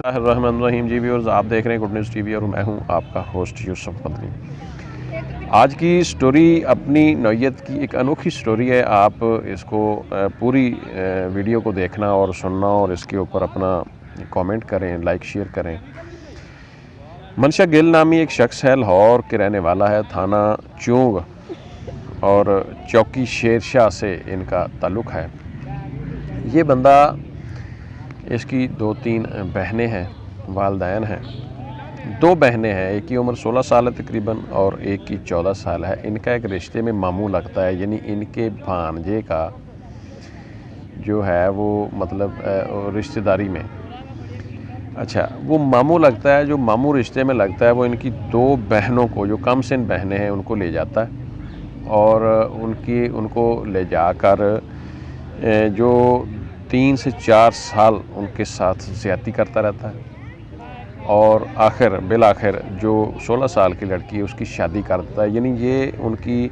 الرحمن الرحیم جی ویورز، آپ دیکھ رہے ہیں گڈ نیوز ٹی وی اور میں ہوں آپ کا ہوسٹ یوسف مدنی۔ آج کی سٹوری اپنی نوعیت کی ایک انوکھی سٹوری ہے۔ آپ اس کو پوری ویڈیو کو دیکھنا اور سننا اور اس کے اوپر اپنا کامنٹ کریں، لائک شیئر کریں۔ منشا گل نامی ایک شخص ہے، لاہور کے رہنے والا ہے، تھانہ چونگ اور چوکی شیر شاہ سے ان کا تعلق ہے۔ یہ بندہ، اس کی 2-3 بہنیں ہیں، والدین ہیں۔ 2 بہنیں ہیں، ایک کی عمر 16 سال ہے تقریباً اور ایک کی 14 سال ہے۔ ان کا ایک رشتے میں ماموں لگتا ہے، یعنی ان کے بھانجے کا جو ہے وہ مطلب رشتہ داری میں اچھا وہ ماموں لگتا ہے۔ جو ماموں رشتے میں لگتا ہے وہ ان کی 2 بہنوں کو، جو کم سن بہنیں ہیں، ان کو لے جاتا ہے اور ان کو لے جا کر جو 3 سے 4 سال ان کے ساتھ زیادتی کرتا رہتا ہے اور بالآخر جو 16 سال کی لڑکی ہے اس کی شادی کر دیتا ہے۔ یعنی یہ ان کی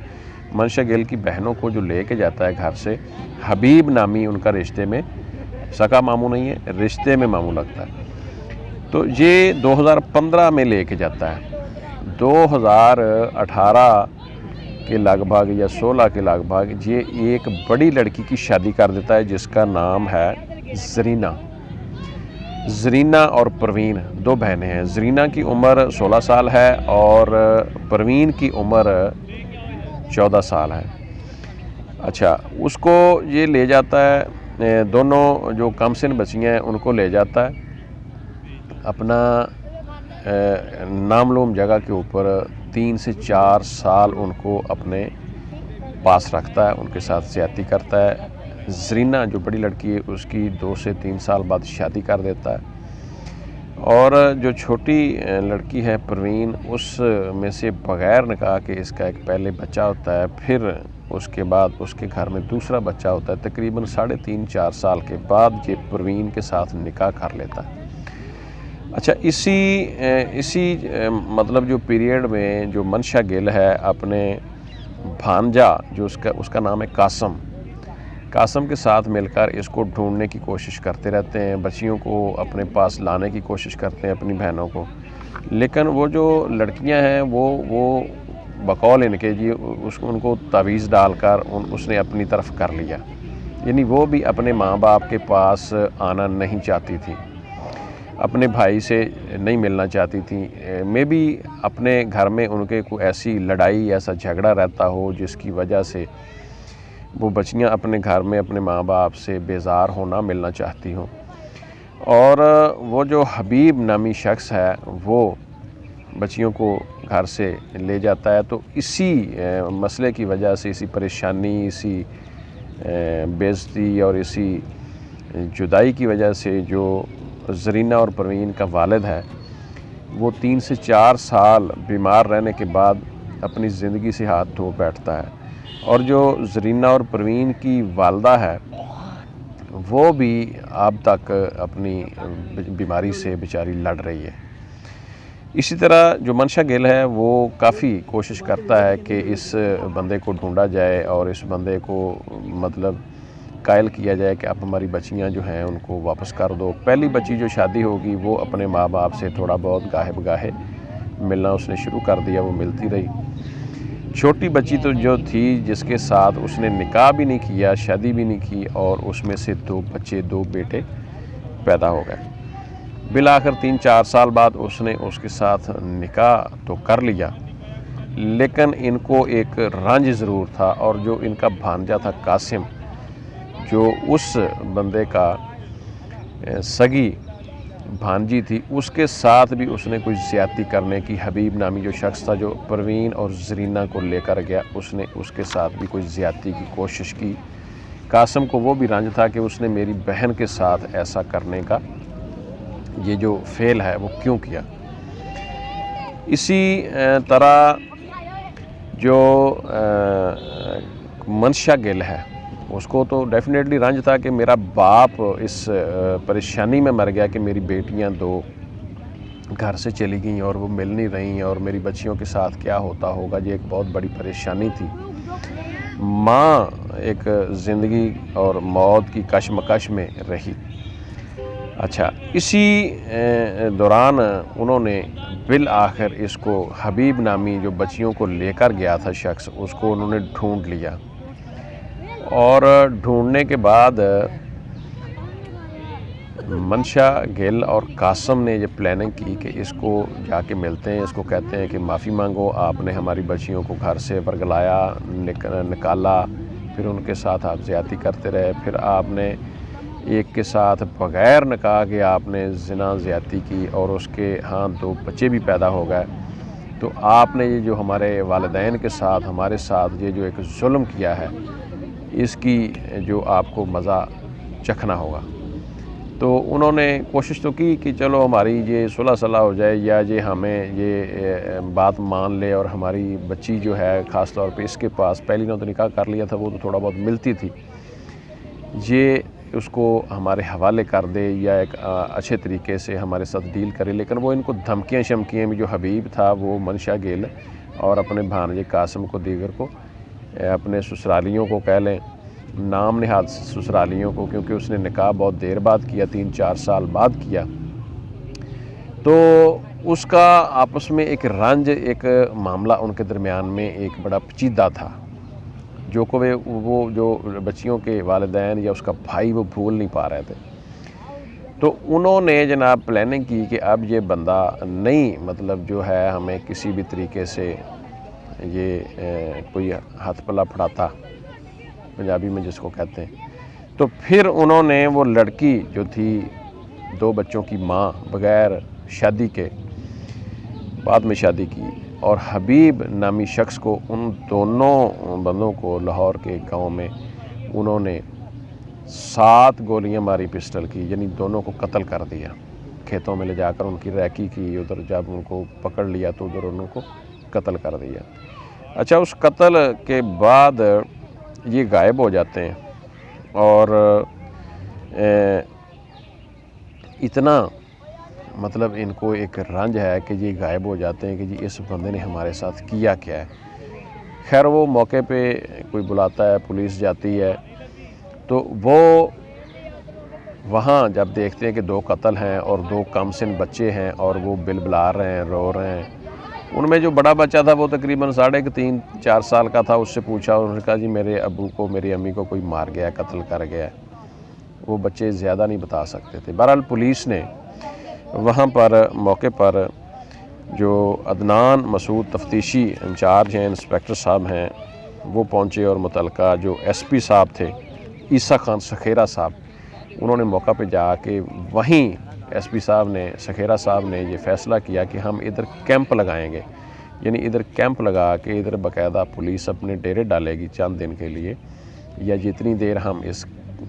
منشا گل کی بہنوں کو جو لے کے جاتا ہے گھر سے، حبیب نامی ان کا رشتے میں سکا ماموں نہیں ہے، رشتے میں ماموں لگتا ہے۔ تو یہ 2015 میں لے کے جاتا ہے۔ 2018 کے لگ بھگ یا 16 کے لگ بھگ یہ ایک بڑی لڑکی کی شادی کر دیتا ہے جس کا نام ہے زرینہ اور پروین، 2 بہنیں ہیں۔ زرینہ کی عمر 16 سال ہے اور پروین کی عمر 14 سال ہے۔ اچھا، اس کو یہ لے جاتا ہے، دونوں جو کم سن بچیاں ہیں ان کو لے جاتا ہے اپنا نامعلوم جگہ کے اوپر، 3 سے 4 سال ان کو اپنے پاس رکھتا ہے، ان کے ساتھ زیادتی کرتا ہے۔ زرینہ جو بڑی لڑکی ہے اس کی 2 سے 3 سال بعد شادی کر دیتا ہے اور جو چھوٹی لڑکی ہے پروین، اس میں سے بغیر نکاح کے اس کا ایک پہلے بچہ ہوتا ہے، پھر اس کے بعد اس کے گھر میں دوسرا بچہ ہوتا ہے۔ تقریباً 3.5-4 سال کے بعد یہ پروین کے ساتھ نکاح کر لیتا ہے۔ اچھا، اسی مطلب جو پیریڈ میں جو منشا گل ہے اپنے بھانجا، جو اس کا نام ہے قاسم کے ساتھ مل کر اس کو ڈھونڈنے کی کوشش کرتے رہتے ہیں، بچیوں کو اپنے پاس لانے کی کوشش کرتے ہیں، اپنی بہنوں کو۔ لیکن وہ جو لڑکیاں ہیں وہ بقول ان کے ان کو تعویذ ڈال کر اس نے اپنی طرف کر لیا، یعنی وہ بھی اپنے ماں باپ کے پاس آنا نہیں چاہتی تھی، اپنے بھائی سے نہیں ملنا چاہتی تھی۔ میں بھی اپنے گھر میں ان کے کوئی ایسی لڑائی، ایسا جھگڑا رہتا ہو جس کی وجہ سے وہ بچیاں اپنے گھر میں اپنے ماں باپ سے بیزار ہونا ملنا چاہتی ہوں۔ اور وہ جو حبیب نامی شخص ہے وہ بچیوں کو گھر سے لے جاتا ہے۔ تو اسی مسئلے کی وجہ سے، اسی پریشانی، اسی بے عزتی اور اسی جدائی کی وجہ سے جو زرینہ اور پروین کا والد ہے وہ 3 سے 4 سال بیمار رہنے کے بعد اپنی زندگی سے ہاتھ دھو بیٹھتا ہے، اور جو زرینہ اور پروین کی والدہ ہے وہ بھی اب تک اپنی بیماری سے بیچاری لڑ رہی ہے۔ اسی طرح جو منشا گل ہے وہ کافی کوشش کرتا ہے کہ اس بندے کو ڈھونڈا جائے اور اس بندے کو مطلب قائل کیا جائے کہ اب ہماری بچیاں جو ہیں ان کو واپس کر دو۔ پہلی بچی جو شادی ہوگی وہ اپنے ماں باپ سے تھوڑا بہت گاہے بگاہے ملنا اس نے شروع کر دیا، وہ ملتی رہی۔ چھوٹی بچی تو جو تھی جس کے ساتھ اس نے نکاح بھی نہیں کیا، شادی بھی نہیں کی، اور اس میں سے 2 بیٹے پیدا ہو گئے۔ بالآخر 3-4 سال بعد اس نے اس کے ساتھ نکاح تو کر لیا، لیکن ان کو ایک رنج ضرور تھا، اور جو ان کا بھانجا تھا قاسم، جو اس بندے کا سگی بھانجی تھی، اس کے ساتھ بھی اس نے کوئی زیادتی کرنے کی، حبیب نامی جو شخص تھا جو پروین اور زرینہ کو لے کر گیا، اس نے اس کے ساتھ بھی کوئی زیادتی کی کوشش کی۔ قاسم کو وہ بھی رنج تھا کہ اس نے میری بہن کے ساتھ ایسا کرنے کا یہ جو فعل ہے وہ کیوں کیا۔ اسی طرح جو منشا گل ہے اس کو تو ڈیفینیٹلی رنج تھا کہ میرا باپ اس پریشانی میں مر گیا کہ میری بیٹیاں 2 گھر سے چلی گئیں اور وہ مل نہیں رہیں، اور میری بچیوں کے ساتھ کیا ہوتا ہوگا۔ یہ ایک بہت بڑی پریشانی تھی۔ ماں ایک زندگی اور موت کی کشمکش میں رہی۔ اچھا، اسی دوران انہوں نے بالآخر اس کو حبیب نامی جو بچیوں کو لے کر گیا تھا شخص، اس کو انہوں نے ڈھونڈ لیا، اور ڈھونڈنے کے بعد منشا گل اور قاسم نے یہ پلاننگ کی کہ اس کو جا کے ملتے ہیں، اس کو کہتے ہیں کہ معافی مانگو، آپ نے ہماری بچیوں کو گھر سے ورگلایا، نکالا، پھر ان کے ساتھ آپ زیادتی کرتے رہے، پھر آپ نے ایک کے ساتھ بغیر نکاح کے آپ نے زنا زیادتی کی اور اس کے ہاں 2 بچے بھی پیدا ہو گئے، تو آپ نے یہ جو ہمارے والدین کے ساتھ ہمارے ساتھ یہ جو ایک ظلم کیا ہے، اس کی جو آپ کو مزہ چکھنا ہوگا۔ تو انہوں نے کوشش تو کی کہ چلو ہماری یہ صلح صلاح ہو جائے، یا یہ ہمیں یہ بات مان لے، اور ہماری بچی جو ہے خاص طور پہ اس کے پاس پہلی نے تو نکاح کر لیا تھا، وہ تو تھوڑا بہت ملتی تھی، یہ اس کو ہمارے حوالے کر دے یا ایک اچھے طریقے سے ہمارے ساتھ ڈیل کرے۔ لیکن وہ ان کو دھمکیاں شمکیاں میں، جو حبیب تھا وہ منشا گل اور اپنے بھانجے قاسم کو دیگر کو، اپنے سسرالیوں کو کہہ لیں، نام نہاد سسرالیوں کو، کیونکہ اس نے نکاح بہت دیر بعد کیا، 3-4 سال بعد کیا، تو اس کا آپس میں ایک رنج، ایک معاملہ ان کے درمیان میں ایک بڑا پیچیدہ تھا، جو کہ وہ جو بچیوں کے والدین یا اس کا بھائی وہ بھول نہیں پا رہے تھے۔ تو انہوں نے جناب پلاننگ کی کہ اب یہ بندہ نہیں، مطلب جو ہے ہمیں کسی بھی طریقے سے یہ کوئی ہاتھ پلہ پھڑاتا، پنجابی میں جس کو کہتے ہیں، تو پھر انہوں نے وہ لڑکی جو تھی 2 بچوں کی ماں، بغیر شادی کے بعد میں شادی کی، اور حبیب نامی شخص کو، ان دونوں بندوں کو لاہور کے گاؤں میں انہوں نے 7 گولیاں ماری پسٹل کی، یعنی دونوں کو قتل کر دیا، کھیتوں میں لے جا کر ان کی ریکی کی، ادھر جب ان کو پکڑ لیا تو ادھر انہوں کو قتل کر دیا۔ اچھا، اس قتل کے بعد یہ غائب ہو جاتے ہیں، اور اتنا مطلب ان کو ایک رنج ہے کہ یہ غائب ہو جاتے ہیں کہ جی اس بندے نے ہمارے ساتھ کیا کیا ہے۔ خیر وہ موقع پہ کوئی بلاتا ہے، پولیس جاتی ہے، تو وہ وہاں جب دیکھتے ہیں کہ 2 قتل ہیں اور 2 کم سن بچے ہیں، اور وہ بلبلا رہے ہیں، رو رہے ہیں، ان میں جو بڑا بچہ تھا وہ تقریباً 3.5-4 سال کا تھا، اس سے پوچھا، انہوں نے کہا جی میرے ابو کو، میری امی کو کوئی مار گیا، قتل کر گیا ہے۔ وہ بچے زیادہ نہیں بتا سکتے تھے۔ بہرحال پولیس نے وہاں پر موقع پر جو عدنان مسعود تفتیشی انچارج ہیں، انسپیکٹر صاحب ہیں، وہ پہنچے، اور متعلقہ جو ایس پی صاحب تھے، عیسیٰ خان سخیرہ صاحب، انہوں نے موقع پہ جا کے وہیں ایس پی صاحب نے، سخیرہ صاحب نے یہ فیصلہ کیا کہ ہم ادھر کیمپ لگائیں گے، یعنی ادھر کیمپ لگا کے ادھر باقاعدہ پولیس اپنے ڈیرے ڈالے گی چند دن کے لیے، یا جتنی دیر ہم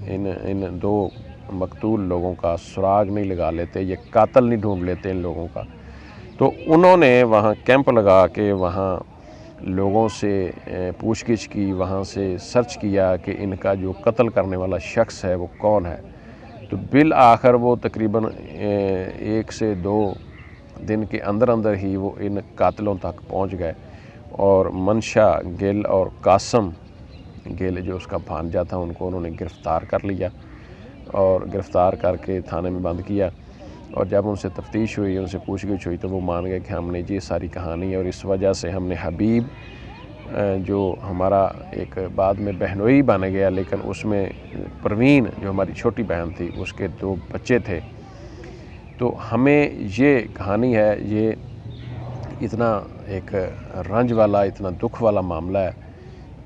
ان 2 مقتول لوگوں کا سراغ نہیں لگا لیتے، یہ قاتل نہیں ڈھونڈ لیتے ان لوگوں کا۔ تو انہوں نے وہاں کیمپ لگا کے وہاں لوگوں سے پوچھ گچھ کی، وہاں سے سرچ کیا کہ ان کا جو قتل کرنے والا شخص ہے وہ کون ہے، تو بالآخر وہ تقریباً 1 سے 2 دن کے اندر ہی وہ ان قاتلوں تک پہنچ گئے، اور منشا گل اور قاسم گل جو اس کا بھانجا تھا، ان کو انہوں نے گرفتار کر لیا، اور گرفتار کر کے تھانے میں بند کیا، اور جب ان سے تفتیش ہوئی، ان سے پوچھ گچھ ہوئی، تو وہ مان گئے کہ ہم نے یہ ساری کہانی ہے، اور اس وجہ سے ہم نے حبیب جو ہمارا ایک بعد میں بہنوئی بن گیا، لیکن اس میں پروین جو ہماری چھوٹی بہن تھی، اس کے 2 بچے تھے، تو ہمیں یہ کہانی ہے، یہ اتنا ایک رنج والا، اتنا دکھ والا معاملہ ہے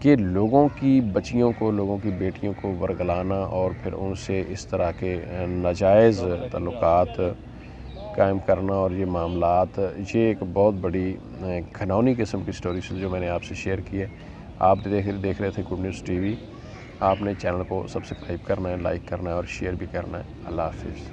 کہ لوگوں کی بچیوں کو، لوگوں کی بیٹیوں کو ورگلانا، اور پھر ان سے اس طرح کے ناجائز تعلقات قائم کرنا، اور یہ معاملات، یہ ایک بہت بڑی گھناؤنی قسم کی سٹوری سے جو میں نے آپ سے شیئر کی ہے۔ آپ دیکھ رہے تھے گڈ نیوز ٹی وی۔ آپ نے چینل کو سبسکرائب کرنا ہے، لائک کرنا ہے، اور شیئر بھی کرنا ہے۔ اللہ حافظ۔